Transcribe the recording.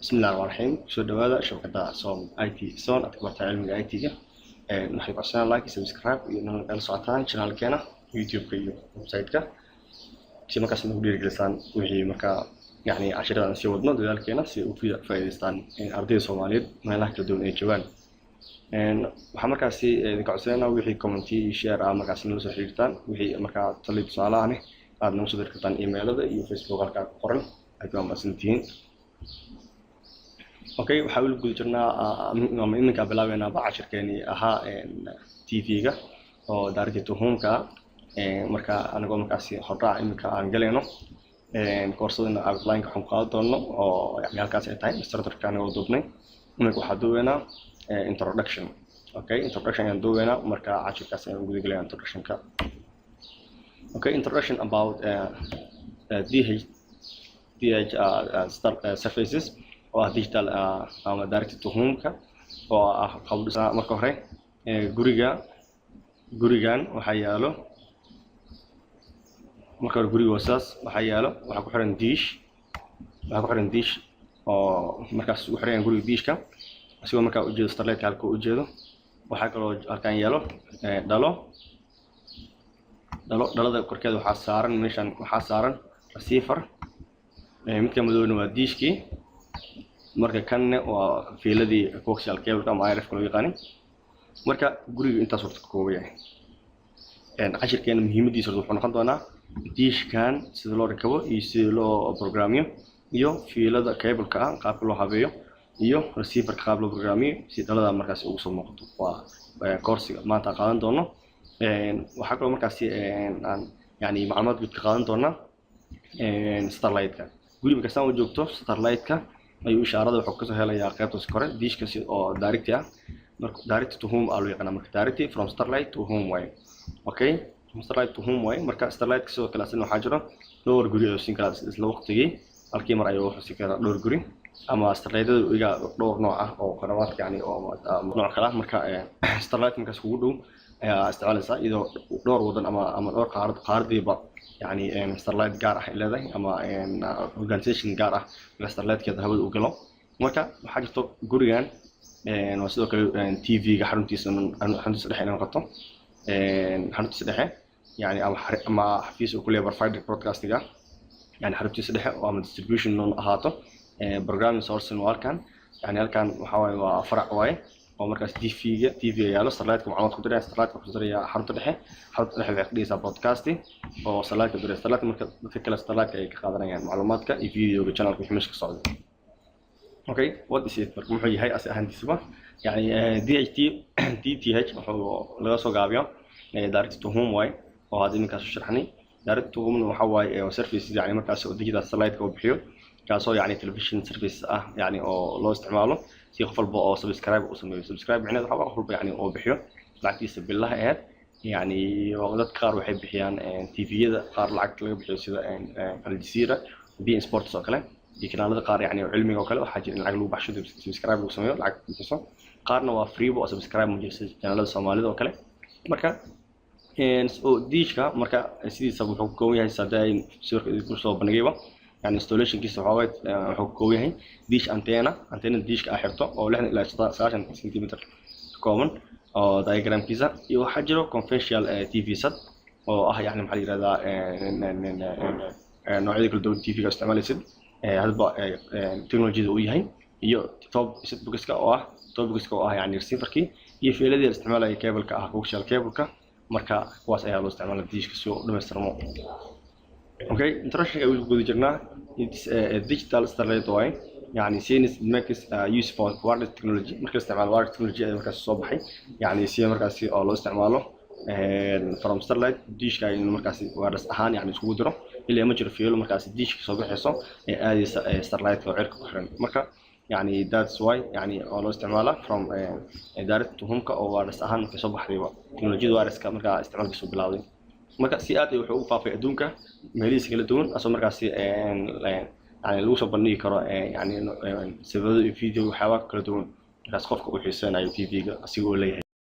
بسم الله الرحمن الرحيم سو دوادا شبكة صوم اي تي سون اتكبرت علم اي تي نحن قصنا لايك سبسكرايب إنه نقل صوتان channel كنا يوتيوب كيو ويب سايت كا شيء ما كسر مدير جلسان وهي مكا يعني عشرة نسي ودنا دلال كنا سي وفي فايدستان أرضي الصومالية ما له كدون أي جوان waxaa markaasi idinka codsanayna wixii commenti share ah markaas noo soo xiriirtaan wixii markaa talib su'aalaha aad noo soo dir kartaan emailada iyo Facebook halka ku qoran ay ku amaasantiin okay waxaa weli guda jirnaa ama iminka bilaabeynaa cashirkeeni ahaa TV-ga oo daarti tuhumka marka anagoo markaasi horraac iminka aan galayno koorsada outline-ka waxaan qaadan doono oo yani halkaas ay tahay instructor-ka anagoo duubnay iminka waxaa duubeynaa introduction. Okay, introduction and doing marka cashirkaas aan ugu galay introduction-ka. Okay, introduction about DH surfaces or digital ama direct to home-ka oo ah qabdisa marka hore gurigan waxa yaalo marka guriga wasaas waxa yaalo waxa ku xiran dish oo markaas u xiran guriga dishka asigoo markaa ujeedo starlight halka ujeedo waxaa kaloo halkan yaalo dhalada korkeeda waxaa saaran meeshan waxaa saaran receiver midka madowna waa dishkii marka kanne waa fiiladii coaxial cable ama RF loo yaqaan marka guriga intaas waqti kooban yahay cashirkeena muhiimadiisa wuxuu noqon doonaa dishkan sida loo rakabo iyo sida loo programyo iyo fiilada cable-ka qaabka loo habeeyo iyo receiver qaab loo programyo si dhalada markaas ugu soo muuqato waa course-ga maanta qaadan doono waxa kaloo markaas aan yani macluumaad guud ka qaadan doona starlight-ka guriga kastaan u joogto starlight-ka ayuu ishaarada wuxuu ka soo helayaa qaybta kore dishka si oo direct ah marka direct to home loo yaqaan marka direct from starlight to home way okay from starlight to home way marka starlight sidoo kale asna waxa jiro dhowr guri oo siin kala isla waqtigii halkii mar ayuu wuxuu siin karaa dhowr guri ama starlight-da iga dhowr nooc ah oo qanawaad yani oo nooc kala marka starlight markaas ugu dhow ayaa isticmaalaysa iyadoo dhowr wadan ama dhowr qaaradiiba yani starlight gaar ah leedahay ama organization gaar ah starlight-keeda hawada u galo marka waxaa jirto gurigan waa sidoo kale TV-ga xaruntiisa dhexe inay noqoto xaruntiisa dhexe yani ama xafiis uu ku leeyahay provider broadcasting-ga yani xaruntiisa dhexe oo ama distribution noon ahaato programming source halkan yani halkan waxa waaye waa farac waaye oo markaas TV yaalo starlight-ka macluumaad ku diray starlight-ka ku diray xarunta dhexe waxay dhigaysaa broadcasting oo starlight-ka diray starlight marka dadka kale starlight-ka ay ka qaadanayaan macluumaadka iyo video-ga channel-ka wixii meesha ka socda okay what is it marka muxuu yahay as ahaantiisaba yani DTH wuxuu laga soo gaabiyo direct to home way oo hadda iminkaas sharaxnay direct to home waxa waaye service yani markaas oo digital starlight-ka uu bixiyo kaasoo yani television service ah yani oo loo isticmaalo si qof walba oo subscribe u sameeyo subscribe macnaheedu waxa qof walba yani oo bixiyo lacagtiisa billaha aad yani dad qaar waxay bixiyaan TV-yada qaar lacag laga bixiyo sida Al Jazeera beIN Sports oo kale iyo kanaalada qaar yani cilmiga oo kale waxa jira lacag lagu baxsho subscribe lagu sameeyo lacag bixiso qaarna waa free oo subscribe mujirsa kanaalada Soomaalida oo kale marka oo dishka marka sidiisa wuxuu ka kooban yahay saday sawirka ku soo bandhigayba يعني installation kiisa waxa wuxuu ka kooban yahay dish antenna dishka ah xirto oo 60 ilaa 90 cm kooban oo diagramkiisa iyo waxa jiro conventional TV set oo ah yani maxaa yiraahdaa noocyada kala duwan TV-ga isticmaalaysid hadba technology-da uu yahay iyo top set box-ka oo ah yani receiver-kii iyo fiiladii isticmaalaya cable-ka ah coaxial cable-ka marka kuwaas ayaa loo isticmaalaa dishka si uu dhameystirmo okay introduction ay ugu guda jirnaa it's a digital starlight way yani since it makes use for wireless technology marka isticmaal wireless technology ay markaas soo baxay yani si markaas oo loo isticmaalo from starlight dishka ay markaas wireless ahaan yani isku diro ilaa ma jiro fiilo markaas dishka soo baxayso ee aadaysa starlight oo cirka ku xiran marka yani that's why yani oo loo isticmaala from direct to home-ka oo wireless ahaan markay soo baxday technology wireless-ka marka isticmaalkiisu bilowday marka si aad ay wuxuu ugu faafay adduunka meelihiisa kala duwan asoo markaas yani lagu soo bandhigi karo yani sawirada iyo video waxyaabo kala duwan markaas qofka uu xiiseynayo TV-ga asigoo leeyahay